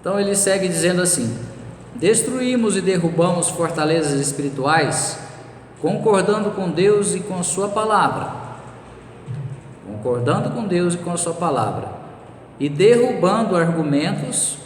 Então ele segue dizendo assim: destruímos e derrubamos fortalezas espirituais, concordando com Deus e com a sua palavra, concordando com Deus e com a sua palavra, e derrubando argumentos,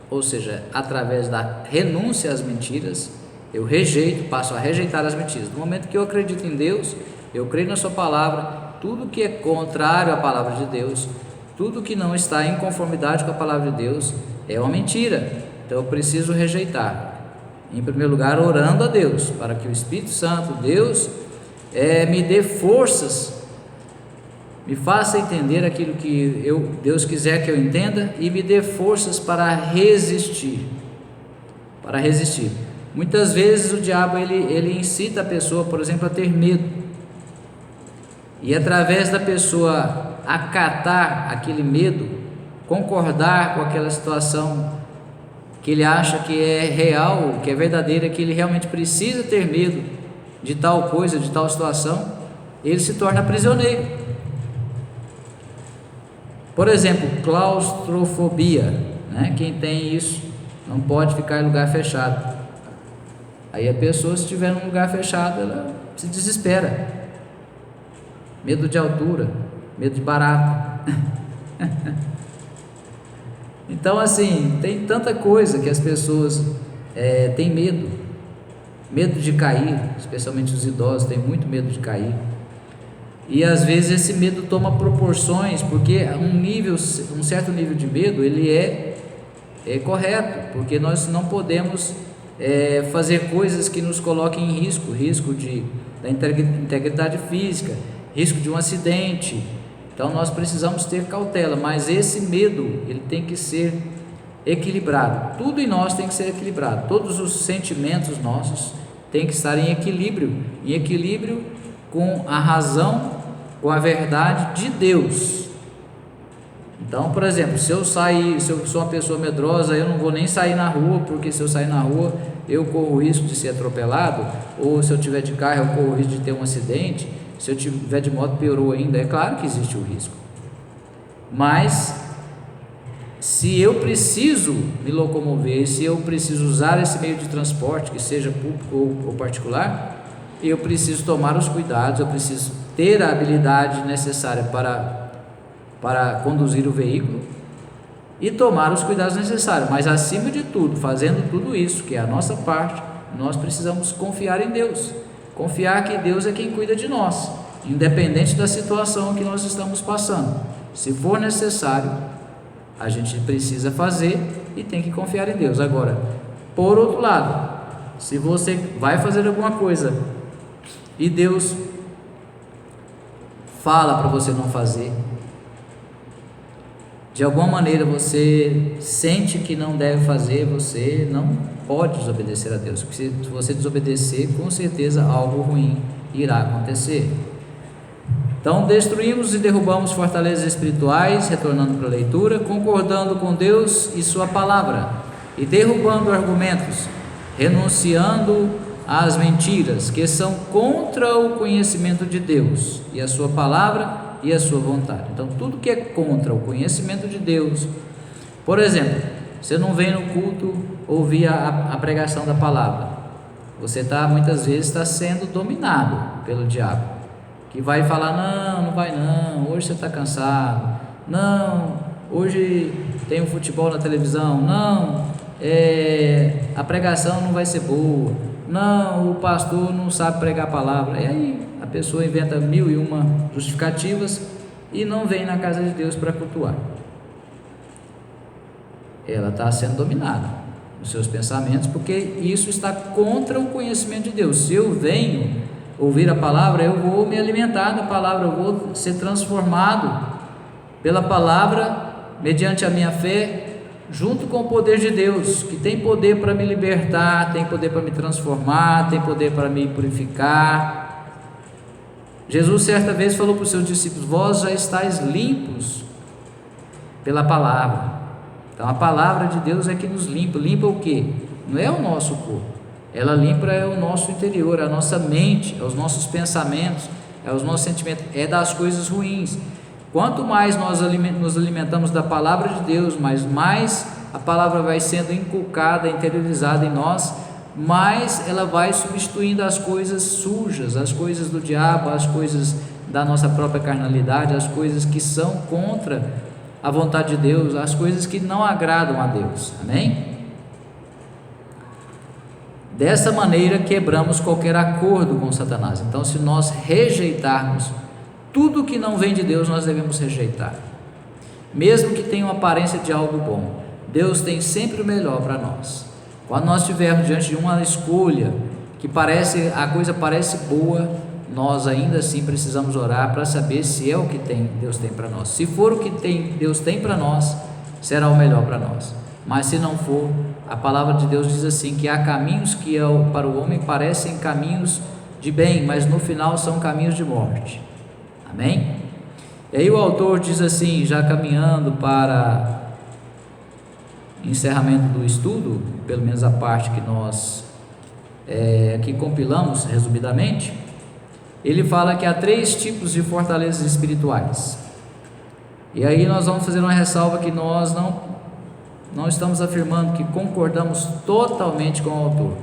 ou seja, através da renúncia às mentiras, eu rejeito, passo a rejeitar as mentiras. No momento que eu acredito em Deus, eu creio na sua palavra, tudo que é contrário à palavra de Deus, tudo que não está em conformidade com a palavra de Deus, é uma mentira. Então eu preciso rejeitar. Em primeiro lugar, orando a Deus, para que o Espírito Santo, Deus, me dê forças, me faça entender aquilo que Deus quiser que eu entenda, e me dê forças para resistir. Muitas vezes o diabo ele incita a pessoa, por exemplo, a ter medo, e através da pessoa acatar aquele medo, concordar com aquela situação que ele acha que é real, que é verdadeira, que ele realmente precisa ter medo de tal coisa, de tal situação, ele se torna prisioneiro. Por exemplo, claustrofobia, né? Quem tem isso não pode ficar em lugar fechado. Aí a pessoa, se estiver num lugar fechado, ela se desespera. Medo de altura, medo de barata. Então, assim, tem tanta coisa que as pessoas têm medo de cair, especialmente os idosos têm muito medo de cair, e às vezes esse medo toma proporções, porque um certo nível de medo, ele é correto, porque nós não podemos fazer coisas que nos coloquem em risco da integridade física, risco de um acidente. Então nós precisamos ter cautela, mas esse medo, ele tem que ser equilibrado. Tudo em nós tem que ser equilibrado. Todos os sentimentos nossos têm que estar em equilíbrio com a razão, com a verdade de Deus. Então, por exemplo, se eu sou uma pessoa medrosa, eu não vou nem sair na rua, porque se eu sair na rua, eu corro o risco de ser atropelado, ou se eu tiver de carro, eu corro o risco de ter um acidente. Se eu tiver de moto, piorou ainda. É claro que existe o risco, mas se eu preciso me locomover, se eu preciso usar esse meio de transporte, que seja público ou particular, eu preciso tomar os cuidados, eu preciso ter a habilidade necessária para conduzir o veículo e tomar os cuidados necessários. Mas acima de tudo, fazendo tudo isso, que é a nossa parte, nós precisamos confiar em Deus. Confiar que Deus é quem cuida de nós, independente da situação que nós estamos passando. Se for necessário, a gente precisa fazer e tem que confiar em Deus. Agora, por outro lado, se você vai fazer alguma coisa e Deus fala para você não fazer, de alguma maneira você sente que não deve fazer, você não pode desobedecer a Deus, porque se você desobedecer, com certeza algo ruim irá acontecer. Então, destruímos e derrubamos fortalezas espirituais, retornando para a leitura, concordando com Deus e sua palavra, e derrubando argumentos, renunciando às mentiras que são contra o conhecimento de Deus e a sua palavra e a sua vontade. Então, tudo que é contra o conhecimento de Deus, por exemplo, você não vem no culto ouvir a pregação da palavra, você muitas vezes está sendo dominado pelo diabo, que vai falar: não vai não, hoje você está cansado, não, hoje tem um futebol na televisão, não, a pregação não vai ser boa, não, o pastor não sabe pregar a palavra. E aí a pessoa inventa 1001 justificativas e não vem na casa de Deus para cultuar. Ela está sendo dominada nos seus pensamentos, porque isso está contra o conhecimento de Deus. Se eu venho ouvir a palavra, eu vou me alimentar da palavra, eu vou ser transformado pela palavra, mediante a minha fé, junto com o poder de Deus, que tem poder para me libertar, tem poder para me transformar, tem poder para me purificar. Jesus certa vez falou para os seus discípulos: vós já estáis limpos pela palavra. Então a palavra de Deus é que nos limpa. Limpa o quê? Não é o nosso corpo, ela limpa o nosso interior, a nossa mente, os nossos pensamentos, os nossos sentimentos, das coisas ruins. Quanto mais nós nos alimentamos da palavra de Deus, mais a palavra vai sendo inculcada, interiorizada em nós, mais ela vai substituindo as coisas sujas, as coisas do diabo, as coisas da nossa própria carnalidade, as coisas que são contra a vontade de Deus, as coisas que não agradam a Deus, amém? Dessa maneira quebramos qualquer acordo com Satanás. Então, se nós rejeitarmos tudo que não vem de Deus, nós devemos rejeitar, mesmo que tenha uma aparência de algo bom. Deus tem sempre o melhor para nós. Quando nós estivermos diante de uma escolha que a coisa parece boa, nós ainda assim precisamos orar para saber se é o que Deus tem para nós. Se for o que Deus tem para nós, será o melhor para nós. Mas se não for, a palavra de Deus diz assim, que há caminhos que para o homem parecem caminhos de bem, mas no final são caminhos de morte. Amém? E aí o autor diz assim, já caminhando para encerramento do estudo, pelo menos a parte que nós aqui compilamos resumidamente, ele fala que há 3 tipos de fortalezas espirituais. E aí nós vamos fazer uma ressalva que nós não estamos afirmando que concordamos totalmente com o autor,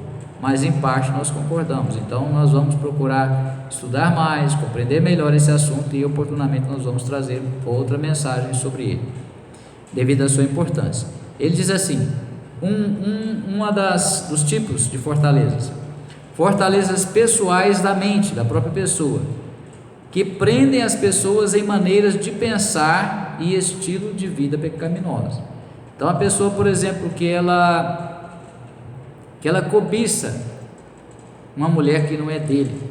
mas em parte nós concordamos. Então nós vamos procurar estudar mais, compreender melhor esse assunto e oportunamente nós vamos trazer outra mensagem sobre ele, devido à sua importância. Ele diz assim, dos tipos de fortalezas pessoais da mente, da própria pessoa, que prendem as pessoas em maneiras de pensar e estilo de vida pecaminosa. Então a pessoa, por exemplo, que ela cobiça uma mulher que não é dele,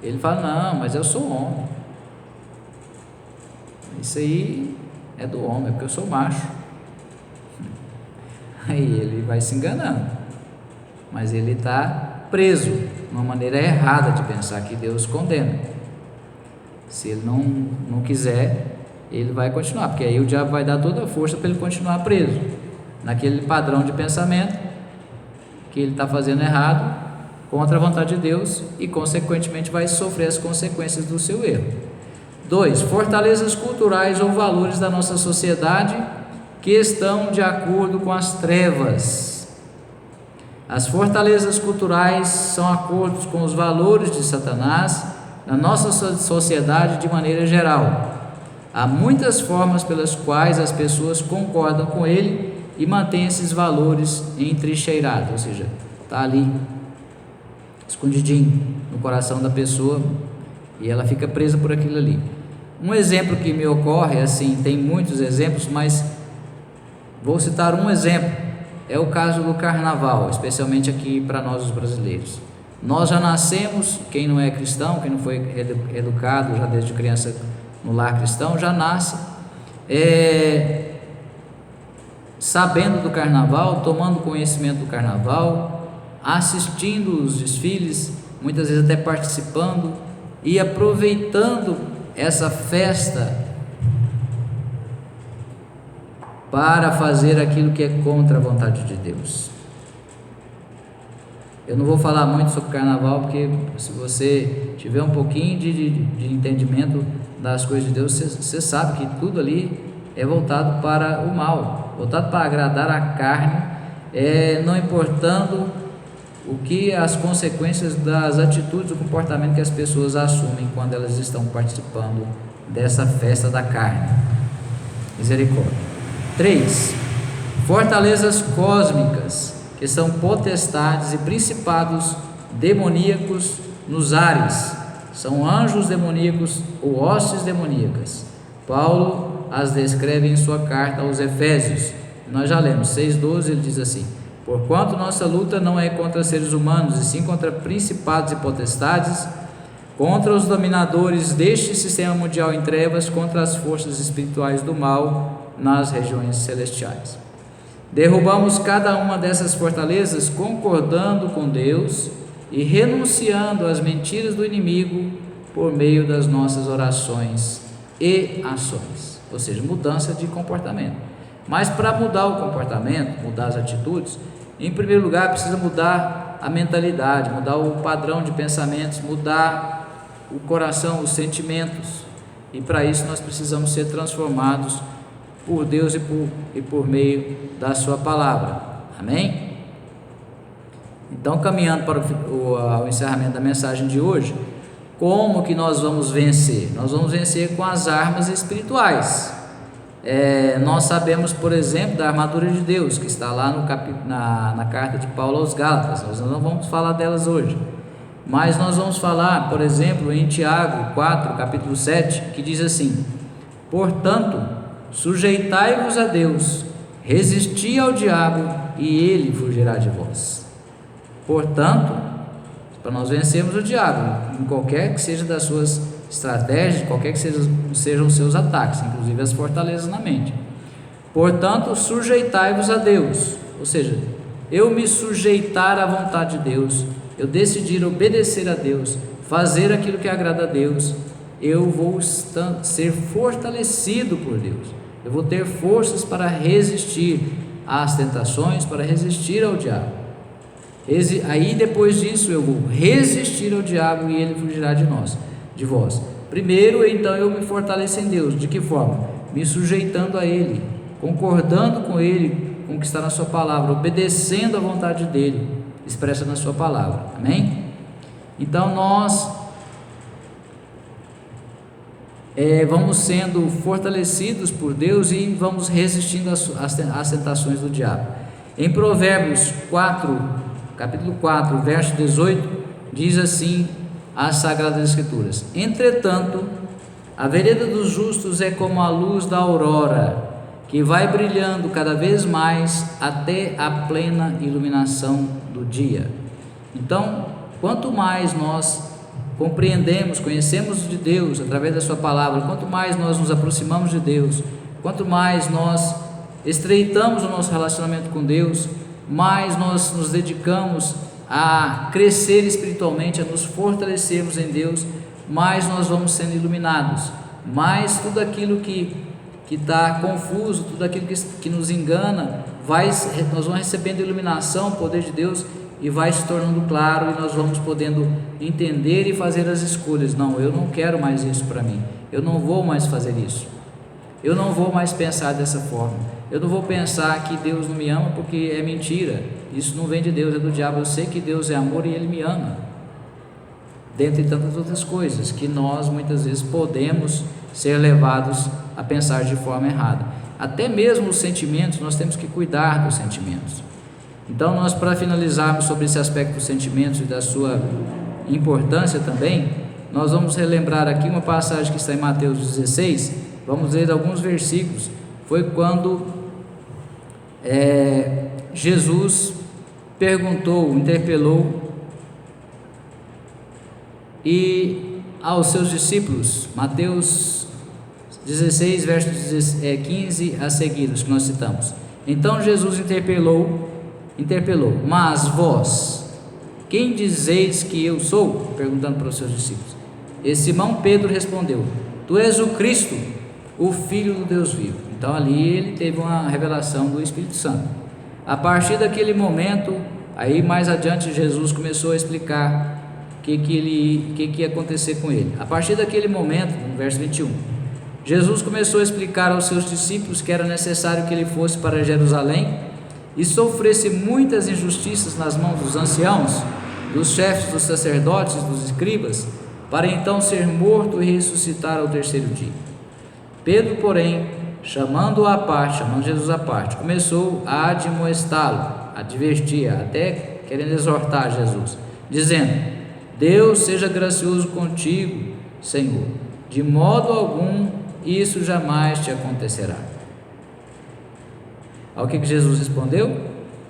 ele fala, não, mas eu sou homem, isso aí é do homem, é porque eu sou macho. Aí ele vai se enganando, mas ele está preso numa maneira errada de pensar, que Deus condena. Se ele não quiser, ele vai continuar, porque aí o diabo vai dar toda a força para ele continuar preso naquele padrão de pensamento que ele está fazendo errado, contra a vontade de Deus, e consequentemente vai sofrer as consequências do seu erro. 2. Fortalezas culturais ou valores da nossa sociedade que estão de acordo com as trevas. As fortalezas culturais são acordos com os valores de Satanás na nossa sociedade de maneira geral. Há muitas formas pelas quais as pessoas concordam com ele e mantêm esses valores entrincheirados, ou seja, está ali, escondidinho no coração da pessoa, e ela fica presa por aquilo ali. Um exemplo que me ocorre, assim, tem muitos exemplos, mas vou citar um exemplo, é o caso do carnaval, especialmente aqui para nós os brasileiros. Nós já nascemos, quem não é cristão, quem não foi educado já desde criança no lar cristão, já nasce sabendo do carnaval, tomando conhecimento do carnaval, assistindo os desfiles, muitas vezes até participando e aproveitando essa festa para fazer aquilo que é contra a vontade de Deus. Eu não vou falar muito sobre carnaval, porque se você tiver um pouquinho de entendimento das coisas de Deus, você sabe que tudo ali é voltado para o mal, voltado para agradar a carne, não importando o que as consequências das atitudes, do comportamento que as pessoas assumem quando elas estão participando dessa festa da carne. Misericórdia. 3. Fortalezas cósmicas, que são potestades e principados demoníacos nos ares, são anjos demoníacos ou hostes demoníacas. Paulo as descreve em sua carta aos Efésios. Nós já lemos 6,12, ele diz assim: porquanto nossa luta não é contra seres humanos, e sim contra principados e potestades, contra os dominadores deste sistema mundial em trevas, contra as forças espirituais do mal nas regiões celestiais. Derrubamos cada uma dessas fortalezas concordando com Deus e renunciando às mentiras do inimigo por meio das nossas orações e ações, ou seja, mudança de comportamento. Mas para mudar o comportamento, mudar as atitudes, em primeiro lugar precisa mudar a mentalidade, mudar o padrão de pensamentos, mudar o coração, os sentimentos, e para isso nós precisamos ser transformados por Deus e por meio da sua palavra. Amém? Então, caminhando para o encerramento da mensagem de hoje, como que nós vamos vencer? Nós vamos vencer com as armas espirituais. Nós sabemos, por exemplo, da armadura de Deus, que está lá na carta de Paulo aos Gálatas. Nós não vamos falar delas hoje, mas nós vamos falar, por exemplo, em Tiago 4, capítulo 7, que diz assim: portanto, sujeitai-vos a Deus, resisti ao diabo e ele fugirá de vós. Portanto, para nós vencermos o diabo, em qualquer que seja das suas estratégias, qualquer que sejam os seus ataques, inclusive as fortalezas na mente. Portanto, sujeitai-vos a Deus, ou seja, eu me sujeitar à vontade de Deus, eu decidir obedecer a Deus, fazer aquilo que agrada a Deus, eu vou ser fortalecido por Deus, eu vou ter forças para resistir às tentações, para resistir ao diabo. Aí depois disso eu vou resistir ao diabo e ele fugirá de vós. Primeiro, então, eu me fortaleço em Deus. De que forma? Me sujeitando a Ele, concordando com Ele, com o que está na sua palavra, obedecendo à vontade dEle, expressa na sua palavra. Amém? Então nós vamos sendo fortalecidos por Deus e vamos resistindo às tentações do diabo. Em Provérbios 4, capítulo 4, verso 18, diz assim as Sagradas Escrituras: entretanto, a vereda dos justos é como a luz da aurora, que vai brilhando cada vez mais até a plena iluminação do dia. Então, quanto mais nós compreendemos, conhecemos de Deus através da sua palavra, quanto mais nós nos aproximamos de Deus, quanto mais nós estreitamos o nosso relacionamento com Deus, mais nós nos dedicamos a crescer espiritualmente, a nos fortalecermos em Deus, mais nós vamos sendo iluminados, mais tudo aquilo que está confuso, tudo aquilo que nos engana, nós vamos recebendo iluminação, o poder de Deus, e vai se tornando claro, e nós vamos podendo entender e fazer as escolhas. Não, eu não quero mais isso para mim, eu não vou mais fazer isso, eu não vou mais pensar dessa forma, eu não vou pensar que Deus não me ama, porque é mentira, isso não vem de Deus, é do diabo. Eu sei que Deus é amor e Ele me ama, dentre tantas outras coisas, que nós muitas vezes podemos ser levados a pensar de forma errada. Até mesmo os sentimentos, nós temos que cuidar dos sentimentos. Então nós, para finalizarmos sobre esse aspecto dos sentimentos e da sua importância também, nós vamos relembrar aqui uma passagem que está em Mateus 16, vamos ler alguns versículos. Foi quando Jesus interpelou e aos seus discípulos, Mateus 16, versos 15 a seguir, os que nós citamos. Então Jesus interpelou, mas vós, quem dizeis que eu sou? Perguntando para os seus discípulos. E Simão Pedro respondeu: tu és o Cristo, o Filho do Deus vivo. Então ali ele teve uma revelação do Espírito Santo. A partir daquele momento, aí mais adiante Jesus começou a explicar o que ia acontecer com ele. A partir daquele momento, no verso 21, Jesus começou a explicar aos seus discípulos que era necessário que ele fosse para Jerusalém e sofresse muitas injustiças nas mãos dos anciãos, dos chefes dos sacerdotes, dos escribas, para então ser morto e ressuscitar ao terceiro dia. Pedro, porém, chamando Jesus à parte, começou a admoestá-lo, advertir, até querendo exortar Jesus, dizendo: Deus seja gracioso contigo, Senhor, de modo algum isso jamais te acontecerá. Ao que Jesus respondeu?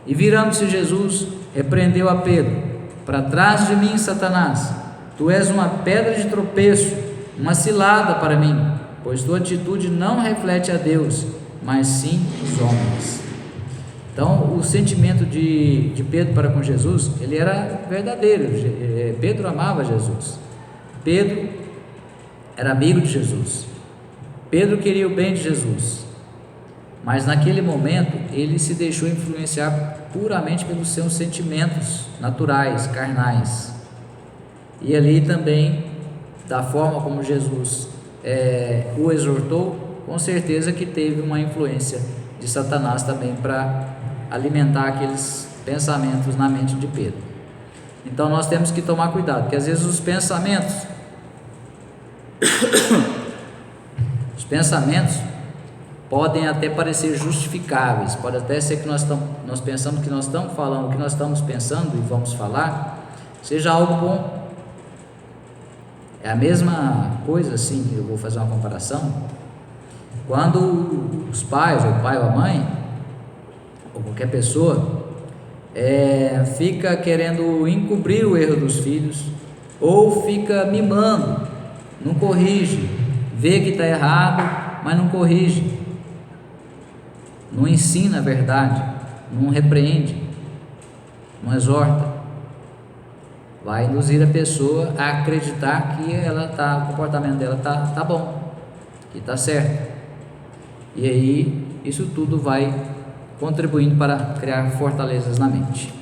E virando-se Jesus, repreendeu a Pedro: para trás de mim, Satanás, tu és uma pedra de tropeço, uma cilada para mim, pois tua atitude não reflete a Deus, mas sim os homens. Então, o sentimento de Pedro para com Jesus, ele era verdadeiro. Pedro amava Jesus, Pedro era amigo de Jesus, Pedro queria o bem de Jesus, mas naquele momento ele se deixou influenciar puramente pelos seus sentimentos naturais, carnais, e ali também, da forma como Jesus o exortou, com certeza que teve uma influência de Satanás também para alimentar aqueles pensamentos na mente de Pedro. Então nós temos que tomar cuidado, porque às vezes os pensamentos podem até parecer justificáveis, pode até ser que nós pensamos que nós estamos falando, o que nós estamos pensando e vamos falar, seja algo bom. É a mesma coisa assim, eu vou fazer uma comparação, quando os pais, ou o pai ou a mãe, ou qualquer pessoa, fica querendo encobrir o erro dos filhos, ou fica mimando, não corrige, vê que está errado, mas não corrige, não ensina a verdade, não repreende, não exorta, vai induzir a pessoa a acreditar que o comportamento dela tá bom, que está certo, e aí isso tudo vai contribuindo para criar fortalezas na mente.